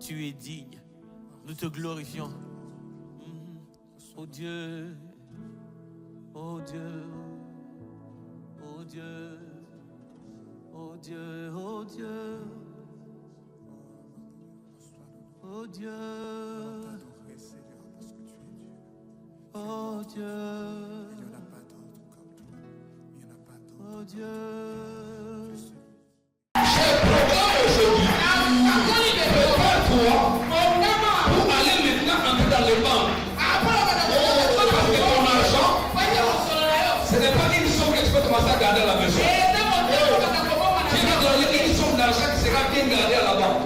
Tu es digne. Nous te glorifions. Oh Dieu. Oh Dieu. Oh Dieu. Oh Dieu. Oh Dieu. Oh Dieu. Oh Dieu. Oh Dieu. J'ai programme aujourd'hui. Prépare-toi pour aller maintenant entrer dans les banques. Parce que ton argent, ce n'est pas une somme que tu peux commencer à garder à la maison. Tu vas donner une somme d'argent qui sera bien gardée à la banque.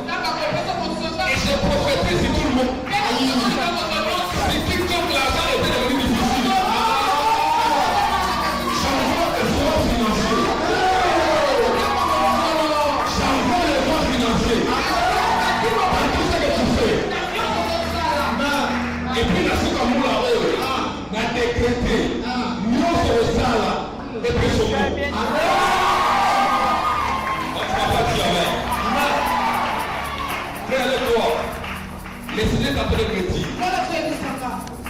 Et je prophétise sur tout le monde. Si quiconque l'argent était devenu difficile, changement de fonds financiers. Changement de fonds financiers. Dans tout ce que tu fais. Et puis la suite comme nous l'avons, n'a décrété. Nous sommes ça là. Et puis sur nous. On ne va pas dire amen. Frère avec toi. Le Seigneur t'appelle chrétien.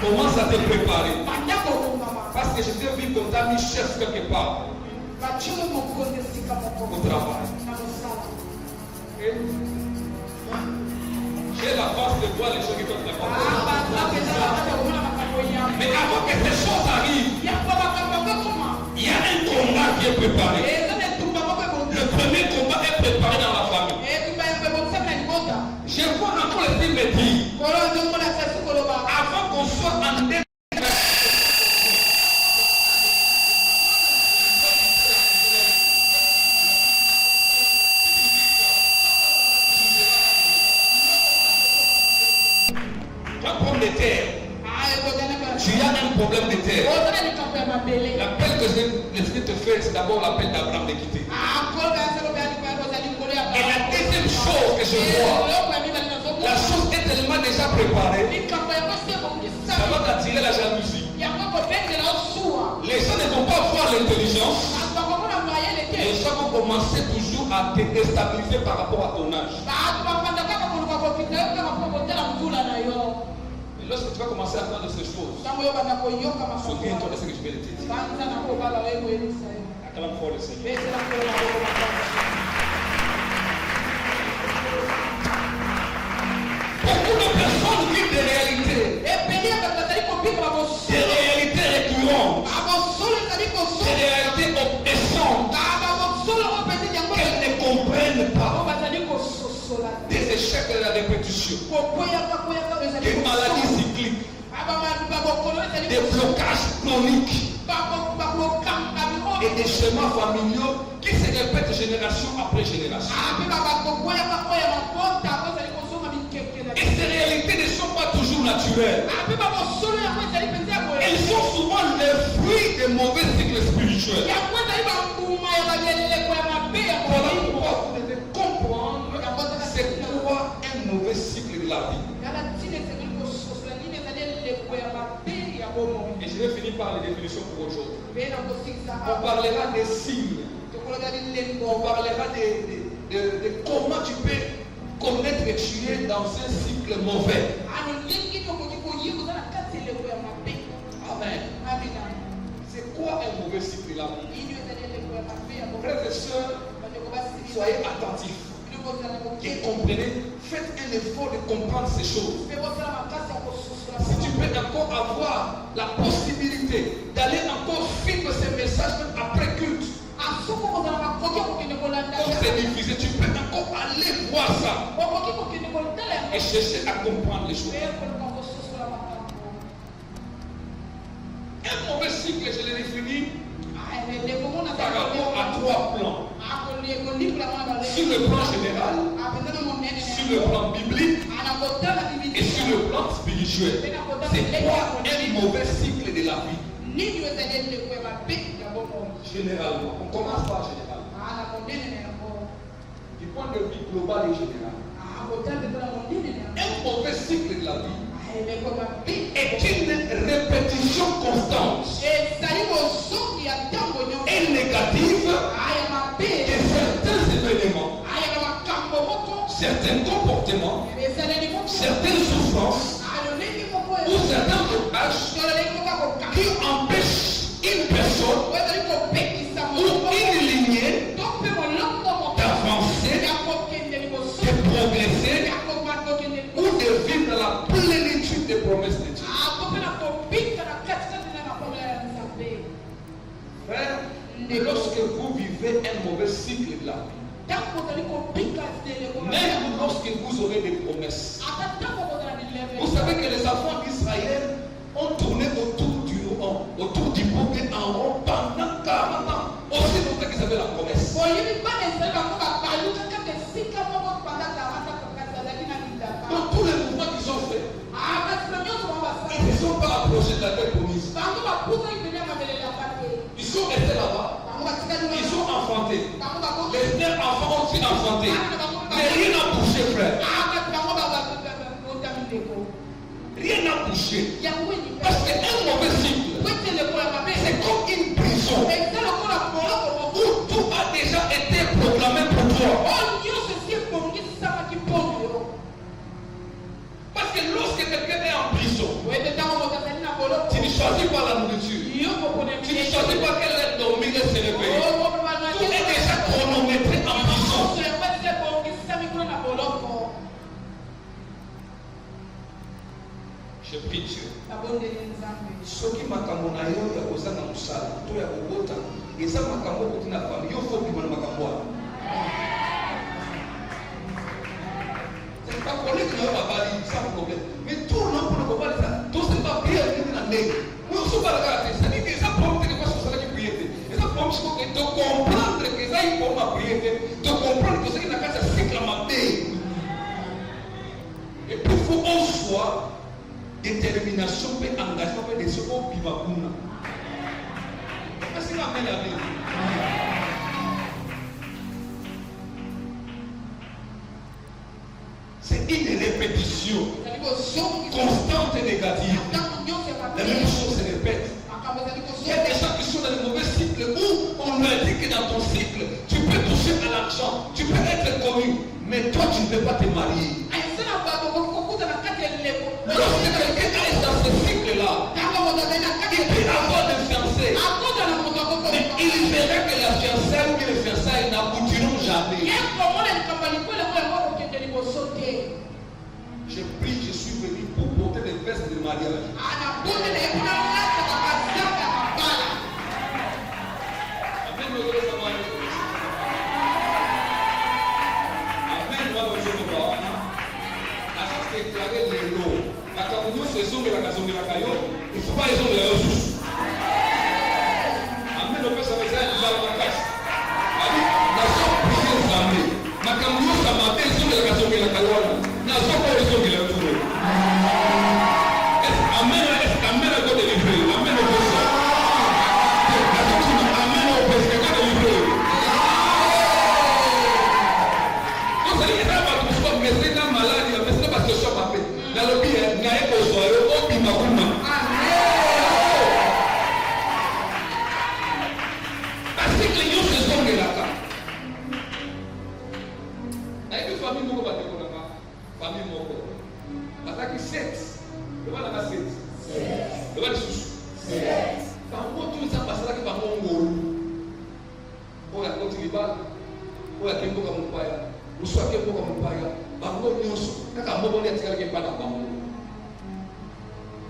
Commence à te préparer. Parce que je t'ai vu comme t'as mis chef quelque part. Au travail. Okay? J'ai la force de voir les choses qui sont d'accord. Mais avant que ces choses arrivent, il y a un combat qui est préparé. Le premier combat est préparé dans la famille. Je vois encore le film me dire, avant qu'on soit en début, un problème de terre. Tu as un problème de terre. L'appel que je te faire, c'est d'abord l'appel d'Abraham de quitter. Et la deuxième chose que je vois, la chose est tellement déjà préparée, ça va t'attirer la jalousie. Les gens ne vont pas voir l'intelligence. Les gens vont commencer toujours à te déstabiliser par rapport à ton âge. Et lorsque tu vas commencer à faire de ces choses, souviens-toi de ce que je vais te dire. Acclame fort le Seigneur. Beaucoup de personnes vivent des réalités. Des réalités récurrentes. Des réalités oppressantes. Qu'elles ne comprennent pas. Des échecs de la répétition. Des maladies cycliques. Des blocages chroniques. Et des schémas familiaux qui se répètent génération après génération. Et ces réalités ne sont pas toujours naturelles. Elles sont souvent le fruit des mauvais cycles spirituels. Voilà pourquoi vous devez comprendre c'est quoi un mauvais cycle de la vie. Et je vais finir par les définitions pour aujourd'hui. On parlera des signes. On parlera de comment tu peux connaître que tu es dans un cycle mauvais. Amen. C'est quoi un mauvais cycle là? Frères et sœurs, soyez attentifs et comprenez. Faites un effort de comprendre ces choses. Si tu peux encore avoir la possibilité d'aller encore suivre ces messages même après culte, comme c'est diffusé, tu peux encore aller voir ça et chercher à comprendre les choses. Un mauvais cycle, je l'ai défini par rapport à 3 plans. Sur le plan général, sur le plan biblique et sur le plan spirituel. C'est quoi un mauvais cycle de la vie? Généralement, on commence par général. Du point de vue global et général. Un mauvais cycle de la vie est une répétition constante et négative de certains événements, certains comportements certaines souffrances ou certains blocages qui empêchent une personne ou une lignée d'avancer, de progresser ou de vivre dans la plénitude des promesses de Dieu. Frère, et lorsque vous vivez un mauvais cycle de la vie, même lorsque vous aurez des promesses, vous savez que les enfants d'Israël ont tourné autour du peuple en rond pendant 40 ans, aussi longtemps qu'ils avaient la promesse. Dans tous les mouvements qu'ils ont fait, ils ne sont pas approchés de la terre promise. Ils sont restés là-bas. Ils sont enfantés. Les enfants ont été enfantés. Mais rien n'a bougé, frère. Rien n'a bougé. Parce qu'un mauvais cycle, c'est comme une prison où tout a déjà été proclamé pour toi. Parce que lorsque quelqu'un est en prison, tu ne choisis pas la nourriture. Tu ne choisis pas quelle est dormir et se réveiller. Tout est déjà chronométré en prison. Je prie Dieu. Ce qui m'a camona yo ya kozanga musala, to ya kobota, eza makambo kotina famille, yo faut bimana makambo. C'est pas collé que yo babali sans problème. Mais tout le monde pour le ça, tout c'est pas prier qui na nez. Nous sommes pas là, ça dit que ça prend que quoi sur ça qui prier. Et ça prend que de comprendre que ça il faut ma prier, de comprendre que ça qui na casa cycle ma paix. Et puis il faut en soi détermination et engagement pour des secours qui va pour nous. Parce que la vie. C'est une répétition constante et négative. La même chose se répète. Il y a des gens qui sont dans le mauvais cycle où on leur dit que dans ton cycle, tu peux toucher à l'argent, tu peux être connu, mais toi tu ne peux pas te marier. Lorsque quelqu'un est dans ce cycle-là, il peut avoir des fiancés, mais il verra que la fiançaille et les fiançailles n'aboutiront jamais. Je prie, je suis venu pour porter des vestes de mariage. Il ne faut pas les hommes de ressources. Amen. Le ça veut dire que la casse. Nation prier les armées. Ma camion, ça m'a fait les hommes de la casse de la carotte. Nation pas les hommes de la tour. Amen. Amen à quoi de livrer. Amen au président. Amen au président de livrer. Donc ça dit que ça va tout soit mais dans maladie, mais c'est parce que ça m'a fait. Dans le pays, il y a un besoin.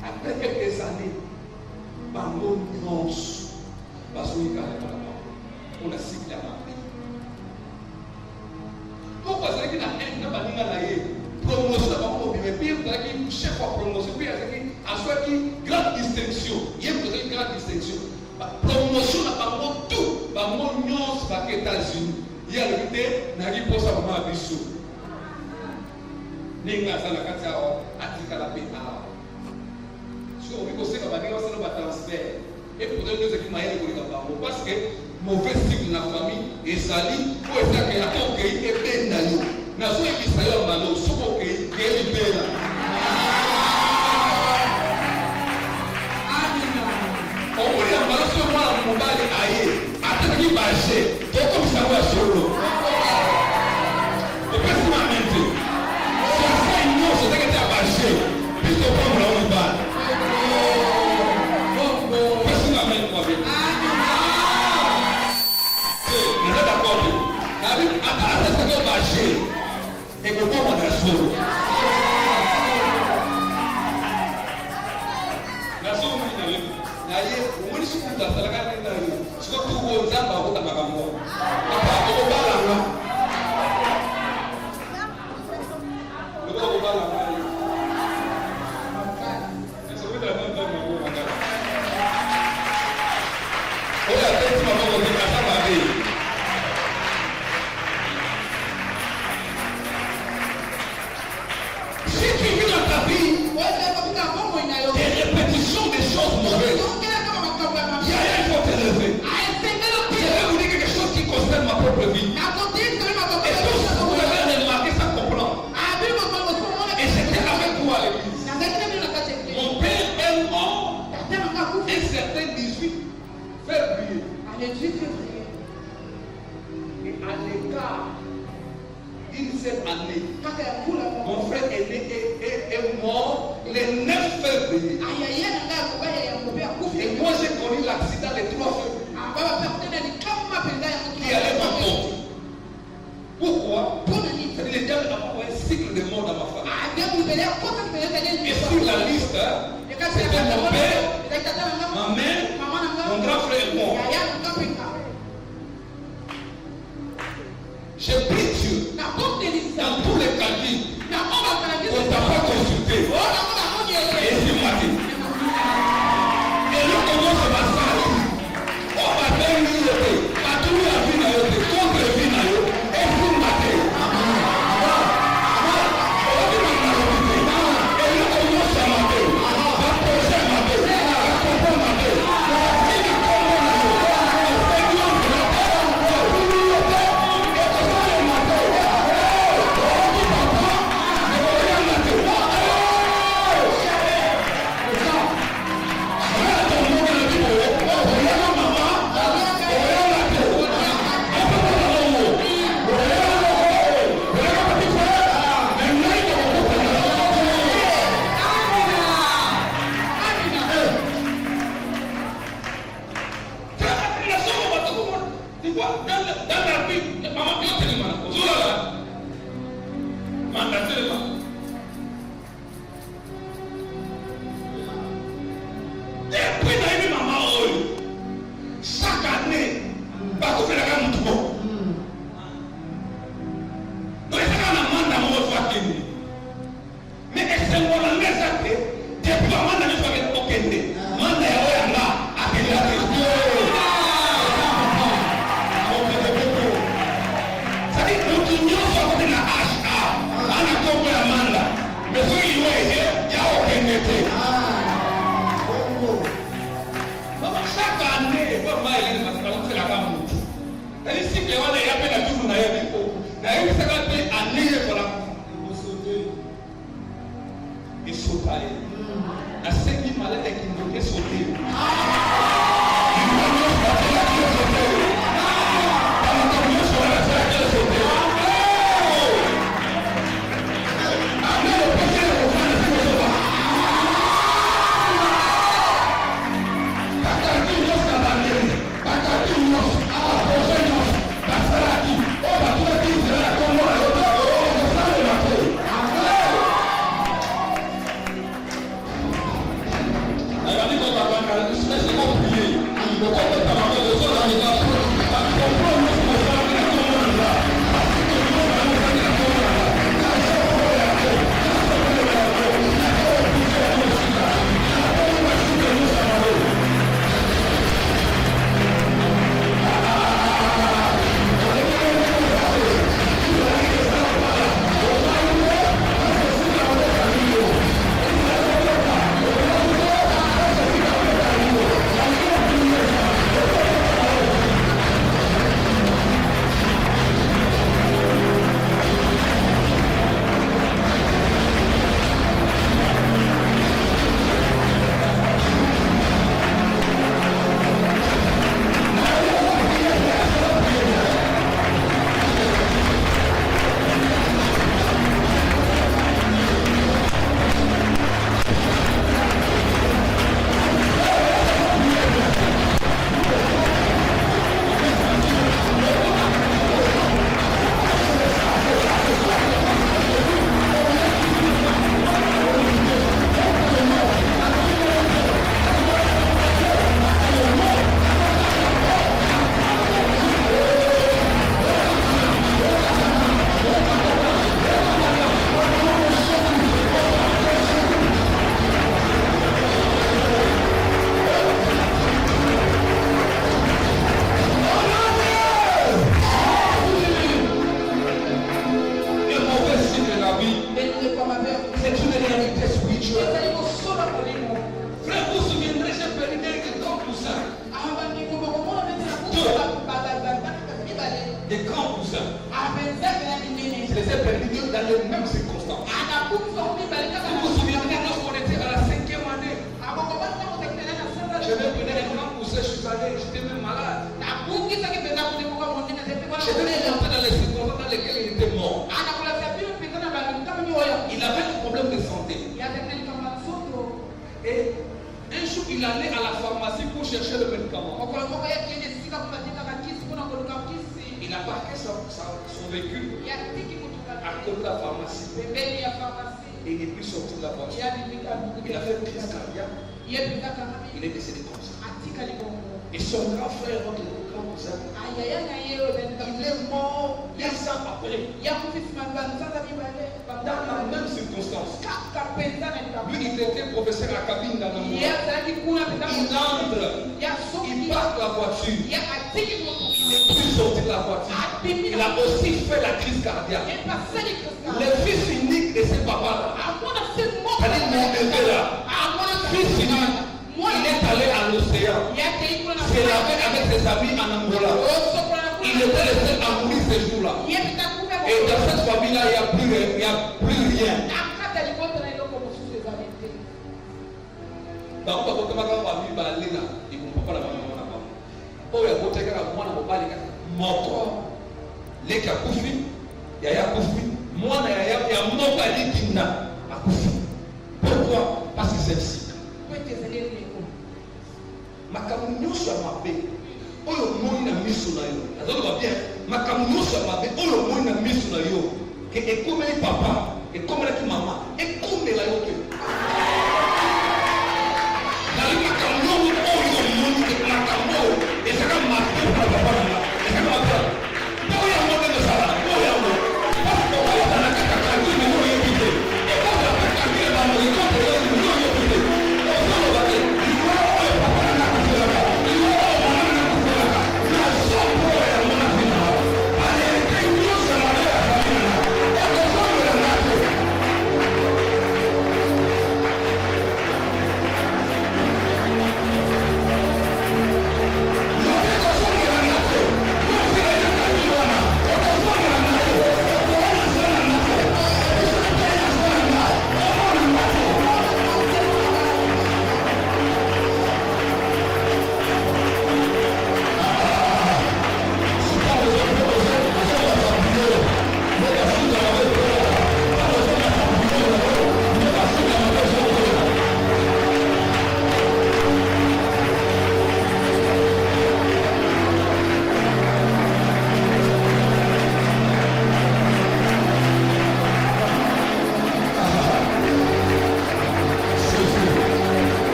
Après quelques années, Bango nuance, parce qu'on a cycle à ma vie. Pourquoi c'est qu'il y a un promotion à ma vie, mais puis il y a une chef à promotion, puis il y a une grande distinction. Il y a une grande distinction. Promotion à Bango, tout, Bango nuance, aux États-Unis. Il y a leité, n'a pas pour ça pour ma vie. Ninga sana kati yao atika la peta. Sio wiko sika badika sana ba transfert. Et pour donner ce qui m'a aidé parce que mauvais cycle na famille ezali pour ça que la conquête est bien d'ailleurs. Na so Israël malo soko que est libéré. On voulait embarrasser moi la mobile aïe. Attends qui bâcher. Toi comme ça va solo. Le président a menti. C'est Et que comment on a sauvé. La sauve, on est sur la salle, je crois que tout le monde a un peu de maman. Si tu vis dans ta vie des répétitions des choses mauvaises, il faut te lever. Je vais vous dire quelque chose qui concerne ma propre vie. Et tous vous avez remarqué, ça comprend. Et j'étais avec vous à l'église. Mon père est mort un certain 18 février. Et à l'écart d'une seule année, mon frère aîné est mort le 9 février. Et moi j'ai connu l'accident le 3 février. Qui allait m'apporter. Pourquoi? C'est-à-dire que le diable a envoyé un cycle de mort dans ma famille. Et sur la liste, c'était mon père, ma mère, mon grand frère et moi. J'ai pris Dieu dans tous les calculs. On ne t'a pas consulté. Et c'est maté. Et là, comment ça va se faire? On va faire une unité. À tout la vie, contre la vie, et c'est maté. Et là, comment ça va mater? Va projet mater. Va comprendre mater. Frère, vous vous souviendrez, j'ai perdu des grands poussins. Des grands poussins. Je les ai perdus dans les mêmes circonstances. Vous vous souviendrez lorsqu'on était à la 5e année. Je vais prendre les grands poussins, je suis allé, j'étais même malade. Je vais rentrer dans les circonstances dans lesquelles il était mort. Il avait un problème de santé. Et un jour, il allait à la pharmacie pour chercher le médicament. Il a parqué son véhicule à côté de la pharmacie. Et il n'est plus sorti de la voiture. Il a fait une crise cardiaque. Il est décédé comme ça. Et son grand frère, votre grand cousin, il est mort 10 ans après. Dans la même circonstance. Lui, il était professeur à la cabine dans le monde. Il entre, il part la voiture. Il n'est plus sorti de la voiture. Il a aussi fait la crise cardiaque. Le fils unique de ses papas, c'est-à-dire mon bébé là, fils unique. Il est allé à l'océan. s'est lavé avec ses amis en Angola. Il était le seul à mourir ce jour-là. Et dans cette famille-là, il n'y a plus rien. Donc, quand on va faire famille, il ne comprend pas la famille. Oh, il y a beaucoup de gens qui ont mort. Les qui ont couché, il y a couché. Moi, il y a mort qui a couché. Pourquoi? Parce que c'est le cycle. Makambo nyonso ya mabe oyo moi na miso na yo azoloba bien makambo nyonso ya mabe oyo moi na miso na yo ke ekomeli papa ekomeli mama ekomela yo te nali makambo oyo moi makambo ezaka mabe na papa na ezaka mabe oyo mo de sala oyo mo parce que oyo na kaka kangi na yo yebite e ko na kangi na mo ko de yo yebite ozo ba ke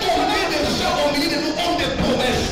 Combien de gens au milieu de nous ont des promesses?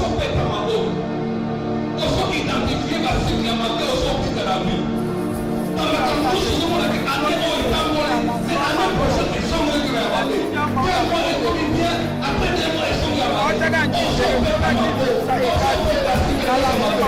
osopeta maboko osoidentifier basiki ya mabe osopita na vie bamakambo nyonso ozomonaki ane oyo etamboli se ane prochaine esongo ekela ya mabe yango ekomi bien après 2 mois esongo ya mabe osopeta maboko osopeta basiki ya mabe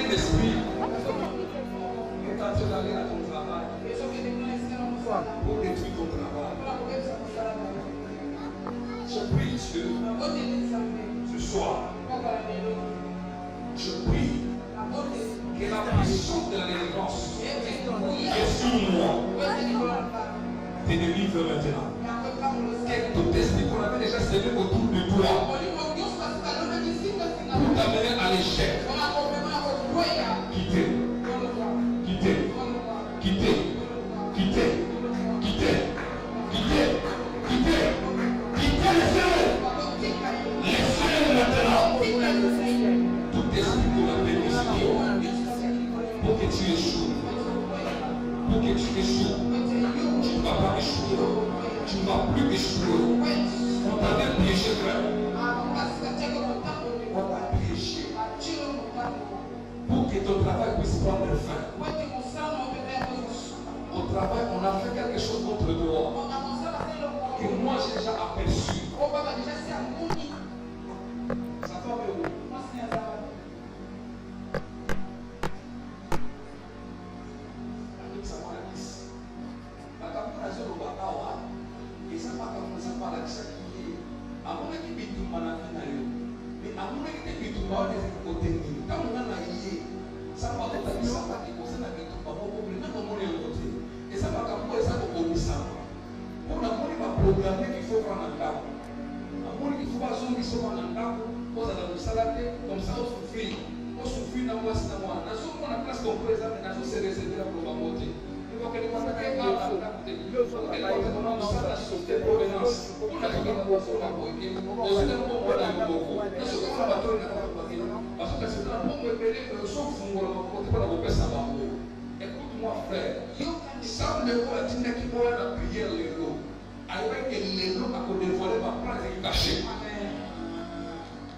Saint-Esprit, et quand tu es allé à ton travail, pour détruire ton travail, je prie Dieu, ce soir, je prie que la puissance de la délivrance qui est sur moi te délivre maintenant. Que tout esprit qu'on avait déjà servi autour de toi pour t'amener à l'échec, quittez, quittez, quittez, quittez, quittez, quittez, quittez, quittez les feux. Laissez-le maintenant. Tout esprit qu'on avait décidé pour que tu échoues, pour que tu échoues, tu ne vas pas échouer, tu ne vas plus échouer. On t'avait piégé, frère. On t'a piégé pour que ton travail puisse prendre fin. Au travail, on a fait quelque chose contre toi que moi j'ai déjà aperçu. Ça va bien où? Comme ça, on souffrit. On souffrit dans moi, c'est dans moi. Dans ce moment, la place qu'on présente, dans ce c'est réservé là pour la montée. Il faut que les gens aient la côté. Il faut que les gens aient la sauté pour venance. On a dit qu'on va pour la côté. On se donne pour la côté. Dans ce moment, on va tourner la côté. Parce que c'est là pour me payer le son fou. On va côté pour la côté, ça va. Écoute-moi, frère. Ça me voit la tine qui voit la prière, les lots. Avec les lots à côté de voler, ma place est cachée.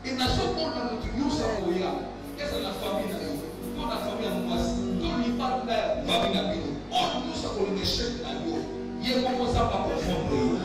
Et dans ce monde, nous sommes où il y a. Qu'est-ce que la famille a eu? Toute la famille a moussé. Tout le monde a famille a eu. On nous sommes au échec de la vie. Il y a un peu ça va confondre.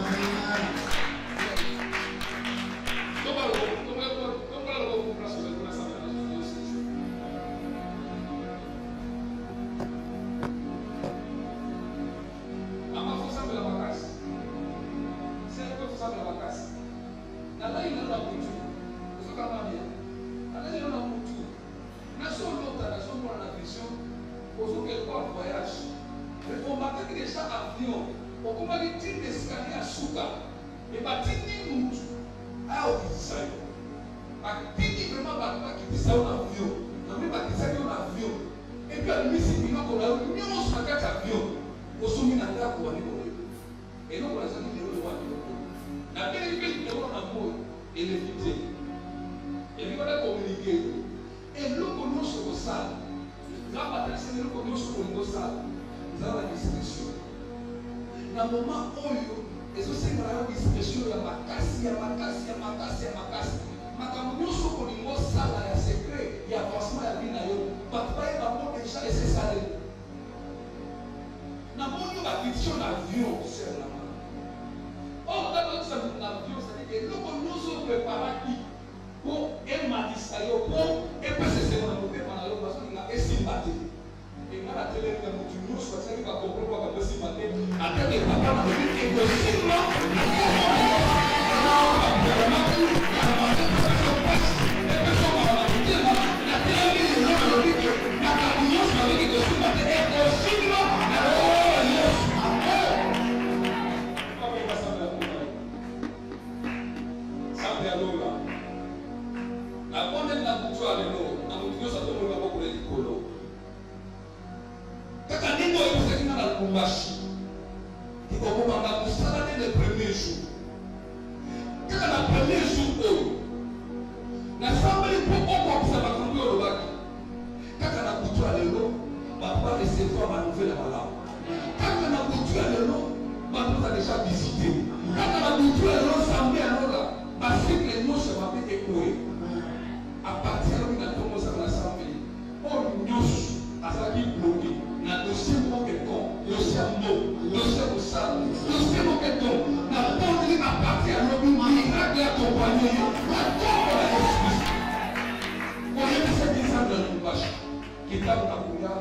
kitabu na kuja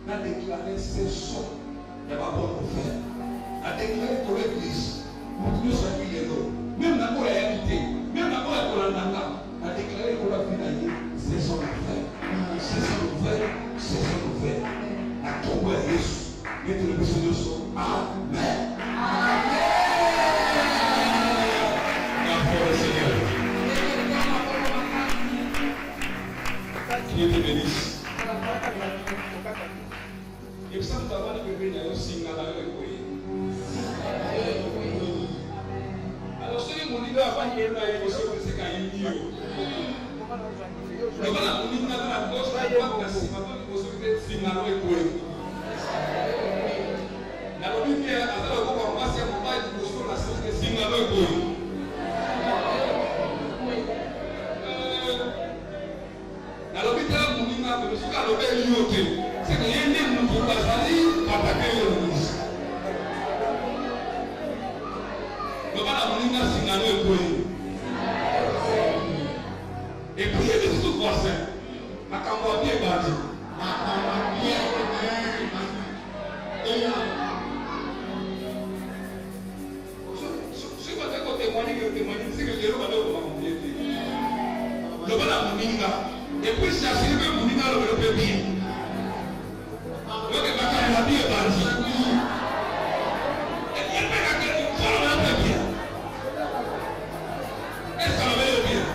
na déclarer saison ya babonne nouvelle. Na déclarer pour l'église. Nous sommes libérés. Même dans la réalité, même dans la Kolandaka, na déclarer pour la vie saison nouvelle. Saison nouvelle, saison nouvelle. Na tombe à Jésus. Mettez le besoin de son. Amen. Amen. Merci Seigneur. Dieu te bénisse. Et ça nous avons le bébé dans le signe à la alors, si mon leader a fait un peu c'est quand il y a le voilà, mon leader a la gauche, la droite, la cime, la possibilité de finir à l'école. La lumière, à la fois, on va se faire une position de la société, finir à l'école. Alors, il y a un monument, mais ce qu'on a fait, c'est qu'il y a un monde qui va s'aller attaquer l'église. Le mal à monument, c'est un peu. Et puis, il y a des choses pour ça. Ma campagne est bâtie. Ma campagne est bâtie. Si vous avez témoigné, c'est que Dieu va donner au monde. Le mal à monument. Et puis, si c'est le même monument, le peut bien. Donc, ma campagne est bâtie. Et il y a un peu bien. Est-ce que ça va bien?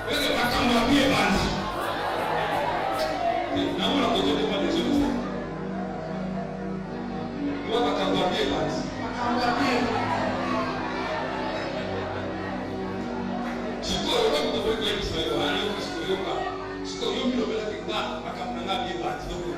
Est-ce que ma campagne est bâtie? Nous avons la côté de moi des choses. Nous avons ma campagne est bâtie. Ma campagne est bâtie. Si tu as le même de vous, c'est le même de vous. Si tu as le même de vous, ma campagne est bâtie. Souvent,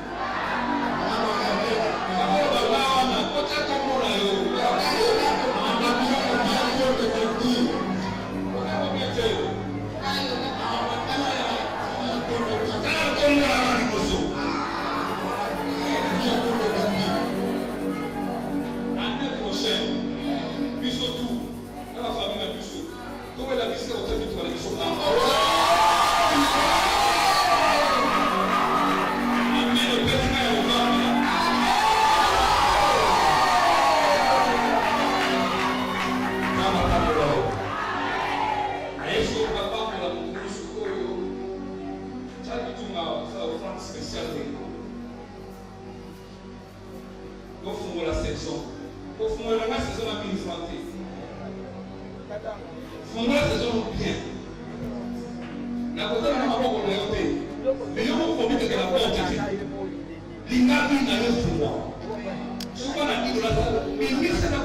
la